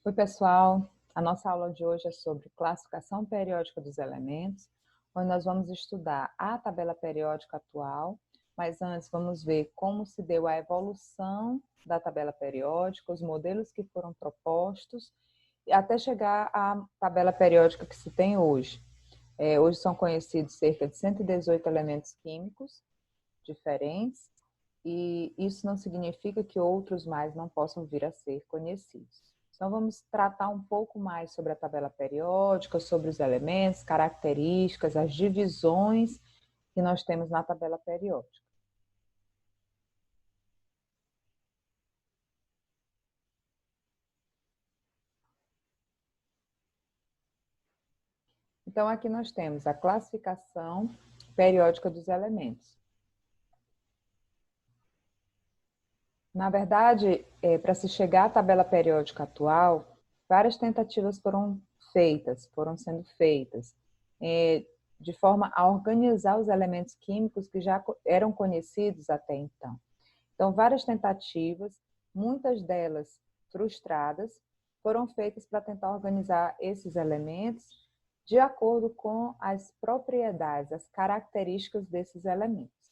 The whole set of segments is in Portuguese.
Oi, pessoal. A nossa aula de hoje é sobre classificação periódica dos elementos, onde nós vamos estudar a tabela periódica atual, mas antes vamos ver como se deu a evolução da tabela periódica, os modelos que foram propostos, até chegar à tabela periódica que se tem hoje. Hoje são conhecidos cerca de 118 elementos químicos diferentes, e isso não significa que outros mais não possam vir a ser conhecidos. Então, vamos tratar um pouco mais sobre a tabela periódica, sobre os elementos, características, as divisões que nós temos na tabela periódica. Então, aqui nós temos a classificação periódica dos elementos. Na verdade, para se chegar à tabela periódica atual, várias tentativas foram sendo feitas, de forma a organizar os elementos químicos que já eram conhecidos até então. Então, várias tentativas, muitas delas frustradas, foram feitas para tentar organizar esses elementos de acordo com as propriedades, as características desses elementos.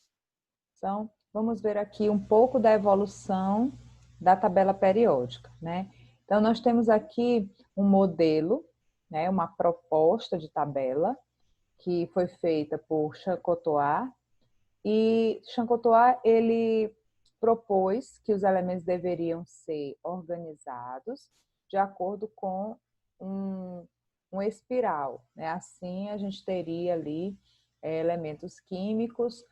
Então, vamos ver aqui um pouco da evolução da tabela periódica, né? Então, nós temos aqui um modelo, né, uma proposta de tabela que foi feita por Chancotois, e Chancotois, ele propôs que os elementos deveriam ser organizados de acordo com um espiral, né? Assim, a gente teria ali elementos químicos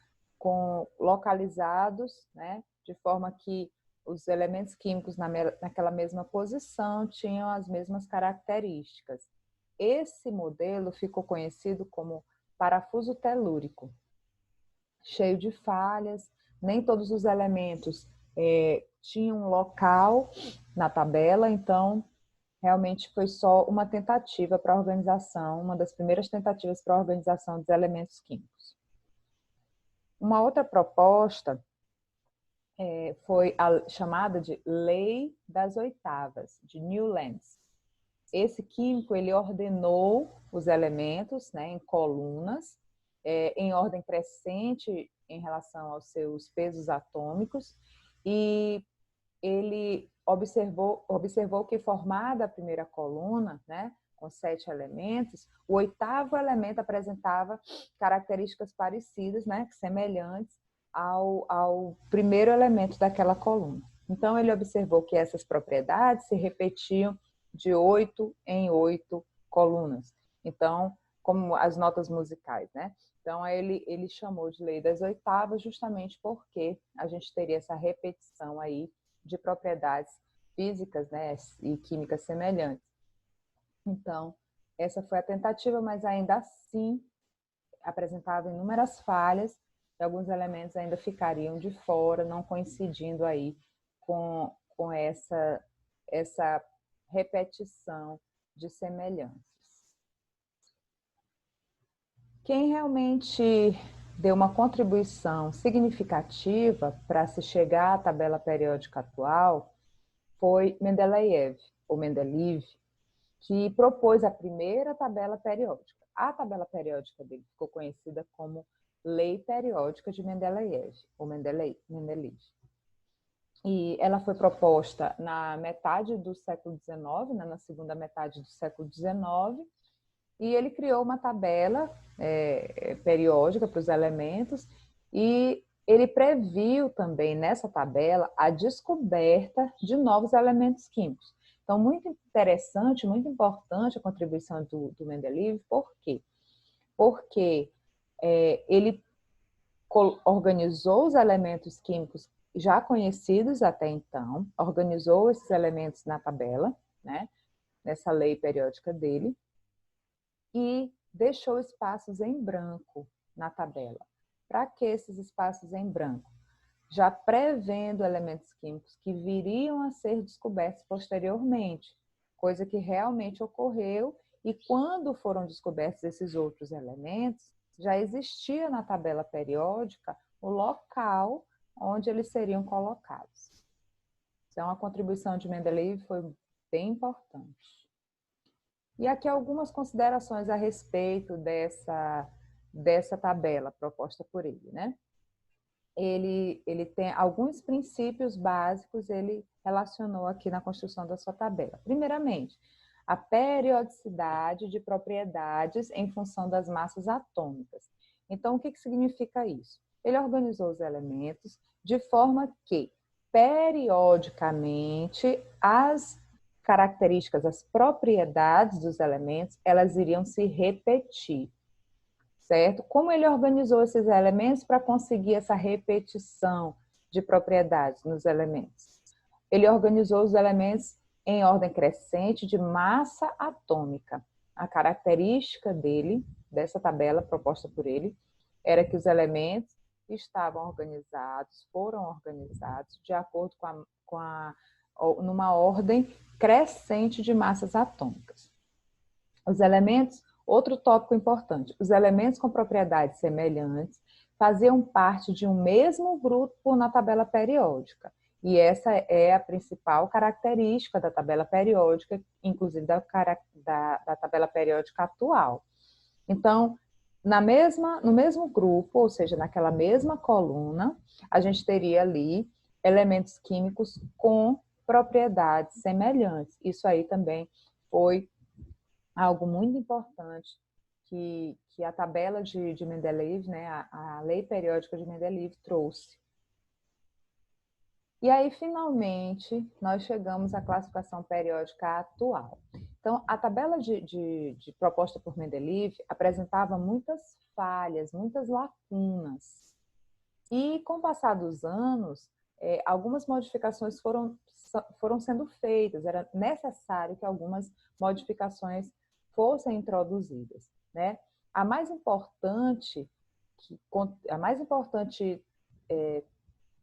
localizados, né? De forma que os elementos químicos naquela mesma posição tinham as mesmas características. Esse modelo ficou conhecido como parafuso telúrico, cheio de falhas, nem todos os elementos tinham local na tabela, então realmente foi só uma tentativa para a organização, uma das primeiras tentativas para a organização dos elementos químicos. Uma outra proposta foi a chamada de Lei das Oitavas, de Newlands. Esse químico, ele ordenou os elementos, né, em colunas, em ordem crescente em relação aos seus pesos atômicos, e ele observou que, formada a primeira coluna, né, com 7 elementos, o 8º elemento apresentava características parecidas, né, semelhantes ao primeiro elemento daquela coluna. Então, ele observou que essas propriedades se repetiam de 8 em 8 colunas. Então, como as notas musicais, né? Então, ele chamou de lei das oitavas justamente porque a gente teria essa repetição aí de propriedades físicas, né, e químicas semelhantes. Então, essa foi a tentativa, mas ainda assim apresentava inúmeras falhas e alguns elementos ainda ficariam de fora, não coincidindo aí com essa repetição de semelhanças. Quem realmente deu uma contribuição significativa para se chegar à tabela periódica atual foi Mendeleev, ou Mendeleev, que propôs a primeira tabela periódica. A tabela periódica dele ficou conhecida como Lei Periódica de Mendeleev, ou Mendeleev. E ela foi proposta na metade do século XIX, né, na segunda metade do século XIX, e ele criou uma tabela periódica para os elementos, e ele previu também nessa tabela a descoberta de novos elementos químicos. Então, muito interessante, muito importante a contribuição do Mendeleev. Por quê? Porque ele organizou os elementos químicos já conhecidos até então, organizou esses elementos na tabela, né, nessa lei periódica dele, e deixou espaços em branco na tabela. Para que esses espaços em branco? Já prevendo elementos químicos que viriam a ser descobertos posteriormente, coisa que realmente ocorreu, e quando foram descobertos esses outros elementos, já existia na tabela periódica o local onde eles seriam colocados. Então, a contribuição de Mendeleev foi bem importante. E aqui algumas considerações a respeito dessa tabela proposta por ele, né? Ele tem alguns princípios básicos, ele relacionou aqui na construção da sua tabela. Primeiramente, a periodicidade de propriedades em função das massas atômicas. Então, o que significa isso? Ele organizou os elementos de forma que, periodicamente, as características, as propriedades dos elementos, elas iriam se repetir, certo? Como ele organizou esses elementos para conseguir essa repetição de propriedades nos elementos? Ele organizou os elementos em ordem crescente de massa atômica. A característica dele, dessa tabela proposta por ele, era que os elementos estavam organizados, foram organizados de acordo numa ordem crescente de massas atômicas. Os elementos, outro tópico importante, os elementos com propriedades semelhantes faziam parte de um mesmo grupo na tabela periódica. E essa é a principal característica da tabela periódica, inclusive da tabela periódica atual. Então, no mesmo grupo, ou seja, naquela mesma coluna, a gente teria ali elementos químicos com propriedades semelhantes. Isso aí também foi algo muito importante que a tabela de Mendeleev, né, a lei periódica de Mendeleev trouxe. E aí, finalmente, nós chegamos à classificação periódica atual. Então, a tabela de proposta por Mendeleev apresentava muitas falhas, muitas lacunas. E, com o passar dos anos, algumas modificações foram sendo feitas. Era necessário que algumas modificações fossem introduzidas, né? A mais importante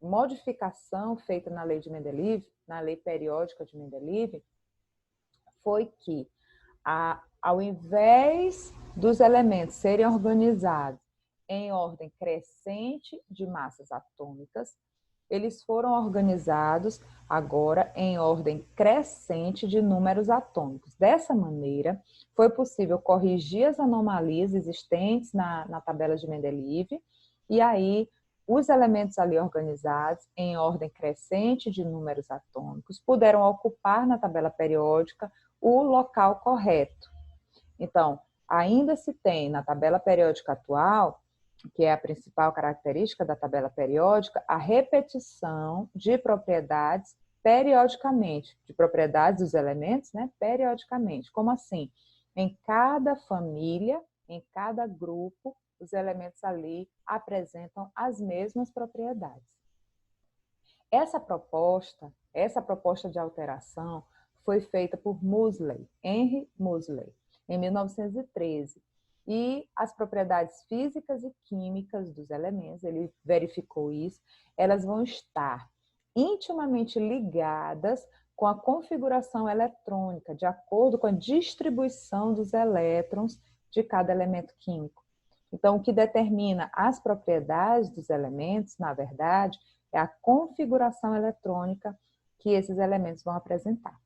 modificação feita na lei de Mendeleev, na lei periódica de Mendeleev, foi que, ao invés dos elementos serem organizados em ordem crescente de massas atômicas, eles foram organizados agora em ordem crescente de números atômicos. Dessa maneira, foi possível corrigir as anomalias existentes na tabela de Mendeleev, e aí os elementos ali organizados em ordem crescente de números atômicos puderam ocupar na tabela periódica o local correto. Então, ainda se tem na tabela periódica atual, que é a principal característica da tabela periódica, a repetição de propriedades periodicamente, de propriedades dos elementos, né, periodicamente. Como assim? Em cada família, em cada grupo, os elementos ali apresentam as mesmas propriedades. Essa proposta de alteração foi feita por Moseley, Henry Moseley, em 1913. E as propriedades físicas e químicas dos elementos, ele verificou isso, elas vão estar intimamente ligadas com a configuração eletrônica, de acordo com a distribuição dos elétrons de cada elemento químico. Então, o que determina as propriedades dos elementos, na verdade, é a configuração eletrônica que esses elementos vão apresentar.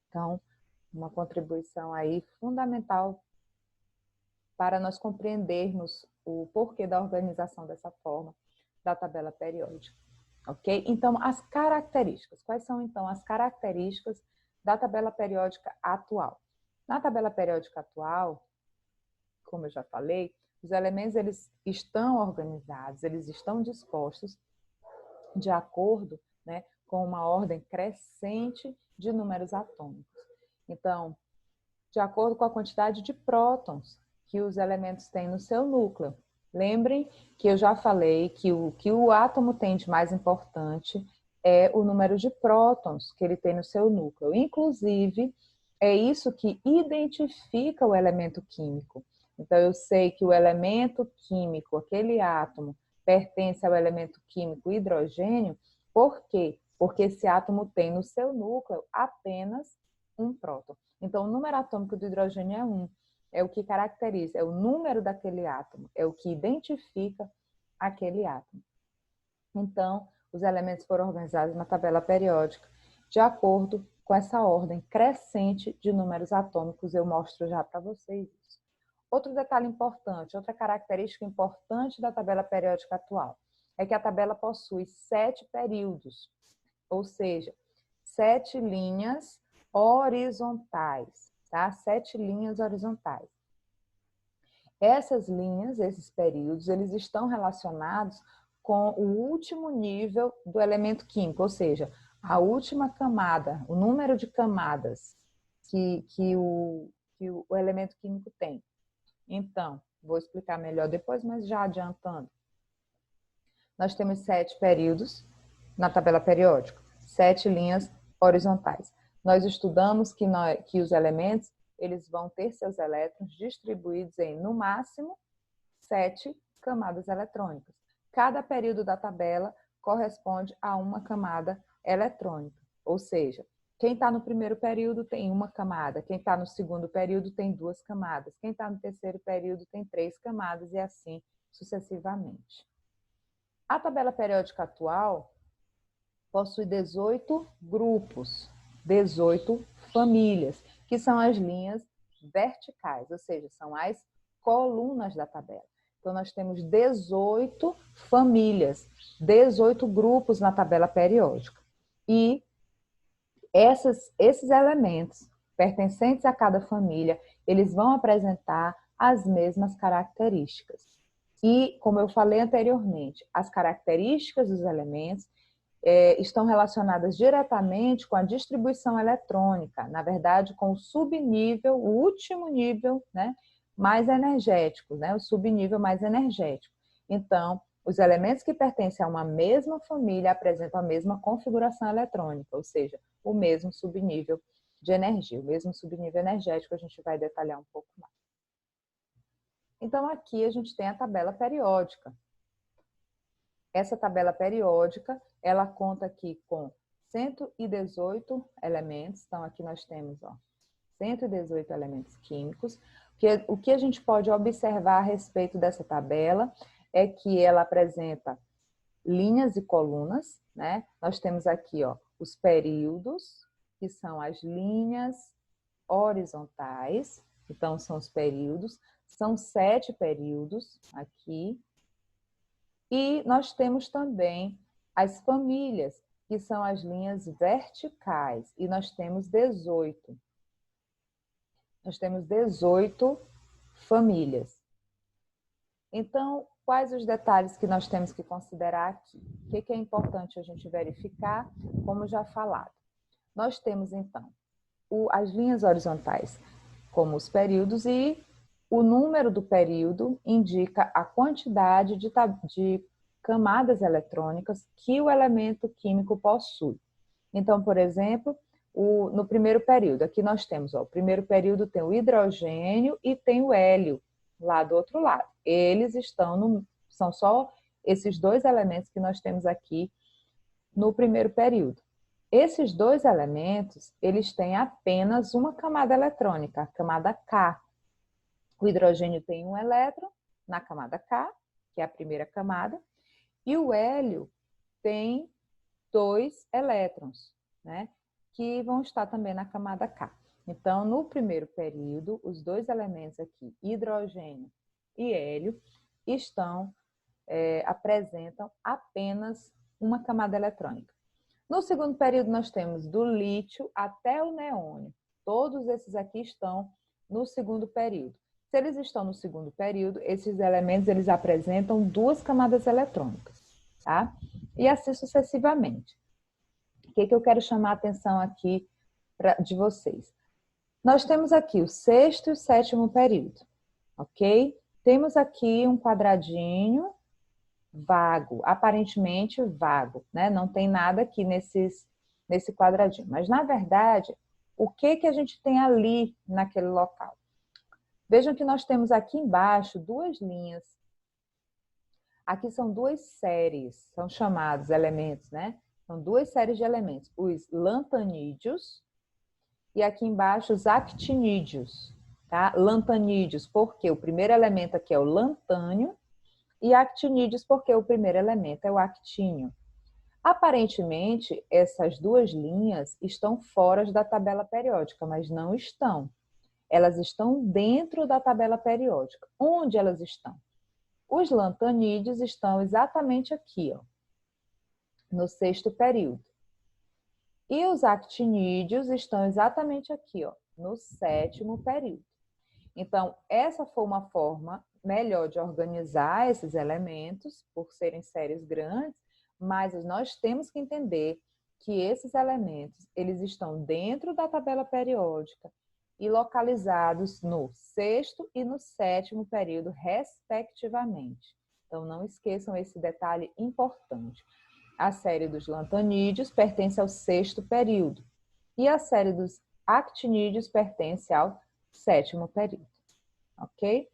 Então, uma contribuição aí fundamental para nós compreendermos o porquê da organização dessa forma da tabela periódica. Ok? Então, as características. Quais são, então, as características da tabela periódica atual? Na tabela periódica atual, como eu já falei, os elementos eles estão organizados, eles estão dispostos de acordo, né, com uma ordem crescente de números atômicos. Então, de acordo com a quantidade de prótons que os elementos têm no seu núcleo. Lembrem que eu já falei que o átomo tem de mais importante é o número de prótons que ele tem no seu núcleo. Inclusive, é isso que identifica o elemento químico. Então, eu sei que o elemento químico, aquele átomo, pertence ao elemento químico hidrogênio. Por quê? Porque esse átomo tem no seu núcleo apenas um próton. Então, o número atômico do hidrogênio é 1. É o que caracteriza, é o número daquele átomo, é o que identifica aquele átomo. Então, os elementos foram organizados na tabela periódica de acordo com essa ordem crescente de números atômicos. Eu mostro já para vocês isso. Outro detalhe importante, outra característica importante da tabela periódica atual, é que a tabela possui 7 períodos, ou seja, 7 linhas horizontais, tá? 7 linhas horizontais. Essas linhas, esses períodos, eles estão relacionados com o último nível do elemento químico, ou seja, a última camada, o número de camadas que o elemento químico tem. Então, vou explicar melhor depois, mas já adiantando. Nós temos 7 períodos na tabela periódica, 7 linhas horizontais. Nós estudamos que os elementos eles vão ter seus elétrons distribuídos em, no máximo, 7 camadas eletrônicas. Cada período da tabela corresponde a uma camada eletrônica. Ou seja, quem está no primeiro período tem uma camada, quem está no segundo período tem 2 camadas, quem está no terceiro período tem 3 camadas e assim sucessivamente. A tabela periódica atual possui 18 grupos, 18 famílias, que são as linhas verticais, ou seja, são as colunas da tabela. Então, nós temos 18 famílias, 18 grupos na tabela periódica. E esses elementos pertencentes a cada família, eles vão apresentar as mesmas características. E, como eu falei anteriormente, as características dos elementos estão relacionadas diretamente com a distribuição eletrônica, na verdade, com o subnível, o último nível, né, mais energético, né, o subnível mais energético. Então, os elementos que pertencem a uma mesma família apresentam a mesma configuração eletrônica, ou seja, o mesmo subnível de energia, o mesmo subnível energético, a gente vai detalhar um pouco mais. Então, aqui a gente tem a tabela periódica. Essa tabela periódica, ela conta aqui com 118 elementos. Então, aqui nós temos 118 elementos químicos. O que a gente pode observar a respeito dessa tabela é que ela apresenta linhas e colunas, né? Nós temos aqui os períodos, que são as linhas horizontais. Então, são os períodos. São 7 períodos aqui. E nós temos também as famílias, que são as linhas verticais. E nós temos 18. Nós temos 18 famílias. Então, quais os detalhes que nós temos que considerar aqui? O que é importante a gente verificar, como já falado? Nós temos, então, as linhas horizontais como os períodos e o número do período indica a quantidade de camadas eletrônicas que o elemento químico possui. Então, por exemplo, no primeiro período, aqui nós temos, o primeiro período tem o hidrogênio e tem o hélio, lá do outro lado. Eles são só esses 2 elementos que nós temos aqui no primeiro período. Esses 2 elementos, eles têm apenas uma camada eletrônica, a camada K. O hidrogênio tem um elétron na camada K, que é a primeira camada, e o hélio tem 2 elétrons, né, que vão estar também na camada K. Então, no primeiro período, os 2 elementos aqui, hidrogênio e hélio, apresentam apenas uma camada eletrônica. No segundo período, nós temos do lítio até o neônio. Todos esses aqui estão no segundo período. Se eles estão no segundo período, esses elementos eles apresentam 2 camadas eletrônicas, tá? E assim sucessivamente. O que eu quero chamar a atenção aqui de vocês? Nós temos aqui o 6º e o 7º período, ok? Temos aqui um quadradinho vago, aparentemente vago, né? Não tem nada aqui nesse quadradinho. Mas, na verdade, o que a gente tem ali naquele local? Vejam que nós temos aqui embaixo 2 linhas. Aqui são 2 séries, são chamados elementos, né? São 2 séries de elementos, os lantanídeos e aqui embaixo os actinídeos, tá? Lantanídeos, porque o primeiro elemento aqui é o lantânio, e actinídeos, porque o primeiro elemento é o actínio. Aparentemente, essas duas linhas estão fora da tabela periódica, mas não estão. Elas estão dentro da tabela periódica. Onde elas estão? Os lantanídeos estão exatamente aqui, ó, no sexto período. E os actinídeos estão exatamente aqui, ó, no sétimo período. Então, essa foi uma forma melhor de organizar esses elementos, por serem séries grandes, mas nós temos que entender que esses elementos, eles estão dentro da tabela periódica e localizados no sexto e no sétimo período, respectivamente. Então, não esqueçam esse detalhe importante. A série dos lantanídeos pertence ao sexto período e a série dos actinídeos pertence ao sétimo período, ok?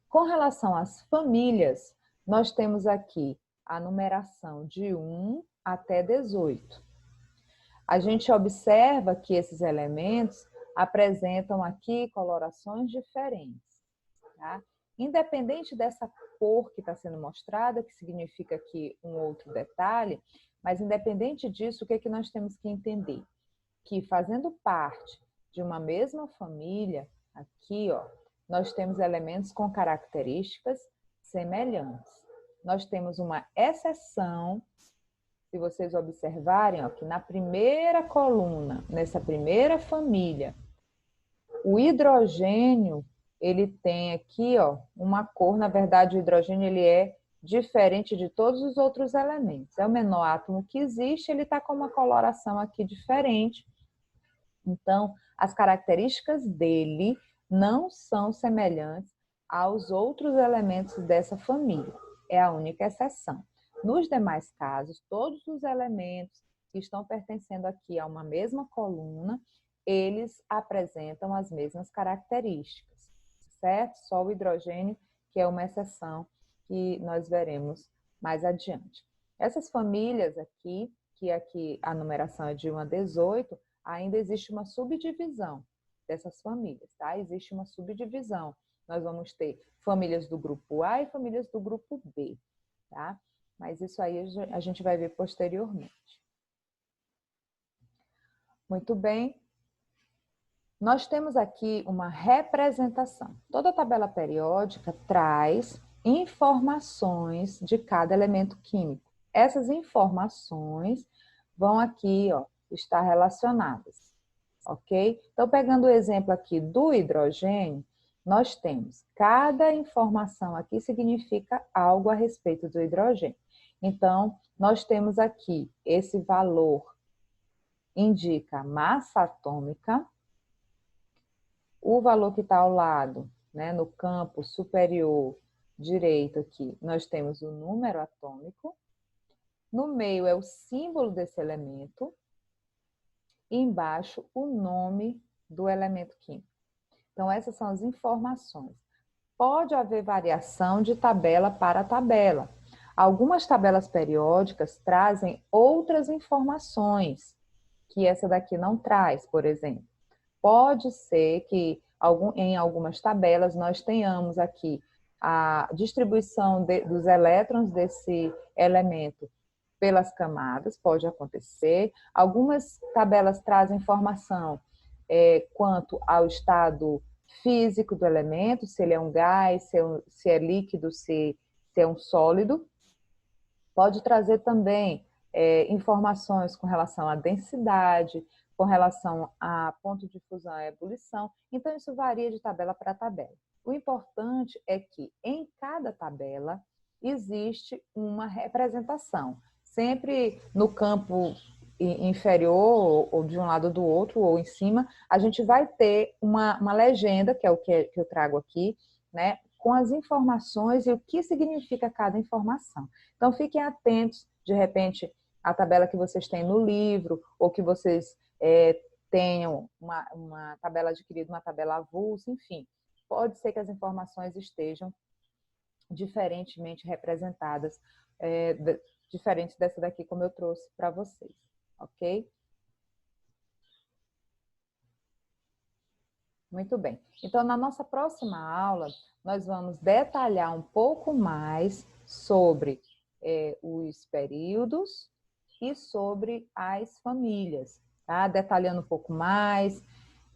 Com relação às famílias, nós temos aqui a numeração de 1 até 18. A gente observa que esses elementos apresentam aqui colorações diferentes, tá? Independente dessa cor que está sendo mostrada, que significa aqui um outro detalhe, mas independente disso, o que é que nós temos que entender? Que fazendo parte de uma mesma família, aqui, ó, nós temos elementos com características semelhantes. Nós temos uma exceção, se vocês observarem, ó, que na primeira coluna, nessa primeira família, o hidrogênio, ele tem aqui, ó, uma cor, na verdade o hidrogênio ele é diferente de todos os outros elementos. É o menor átomo que existe, ele está com uma coloração aqui diferente. Então, as características dele não são semelhantes aos outros elementos dessa família. É a única exceção. Nos demais casos, todos os elementos que estão pertencendo aqui a uma mesma coluna, eles apresentam as mesmas características, certo? Só o hidrogênio, que é uma exceção que nós veremos mais adiante. Essas famílias aqui, que aqui a numeração é de 1 a 18, ainda existe uma subdivisão dessas famílias, tá? Existe uma subdivisão. Nós vamos ter famílias do grupo A e famílias do grupo B, tá? Mas isso aí a gente vai ver posteriormente. Muito bem. Nós temos aqui uma representação. Toda tabela periódica traz informações de cada elemento químico. Essas informações vão aqui, ó, estar relacionadas, ok? Então, pegando o exemplo aqui do hidrogênio, nós temos cada informação aqui significa algo a respeito do hidrogênio. Então, nós temos aqui esse valor indica a massa atômica, o valor que está ao lado, né, no campo superior direito aqui, nós temos o número atômico, no meio é o símbolo desse elemento, e embaixo o nome do elemento químico. Então, essas são as informações. Pode haver variação de tabela para tabela. Algumas tabelas periódicas trazem outras informações que essa daqui não traz, por exemplo. Pode ser que em algumas tabelas nós tenhamos aqui a distribuição dos elétrons desse elemento pelas camadas, pode acontecer. Algumas tabelas trazem informação quanto ao estado físico do elemento, se ele é um gás, se é líquido, se é um sólido. Pode trazer também informações com relação à densidade, com relação a ponto de fusão e ebulição. Então, isso varia de tabela para tabela. O importante é que em cada tabela existe uma representação. Sempre no campo inferior, ou de um lado ou do outro, ou em cima, a gente vai ter uma legenda, que é o que eu trago aqui, né, com as informações e o que significa cada informação. Então, fiquem atentos, de repente, à tabela que vocês têm no livro, ou que vocês tenham uma tabela adquirida, uma tabela avulsa, enfim. Pode ser que as informações estejam diferentemente representadas, diferente dessa daqui, como eu trouxe para vocês, ok? Muito bem. Então, na nossa próxima aula, nós vamos detalhar um pouco mais sobre os períodos e sobre as famílias, tá? Detalhando um pouco mais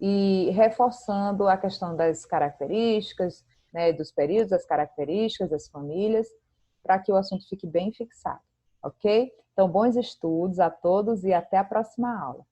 e reforçando a questão das características, né, dos períodos, das características das famílias, para que o assunto fique bem fixado, ok? Então, bons estudos a todos e até a próxima aula.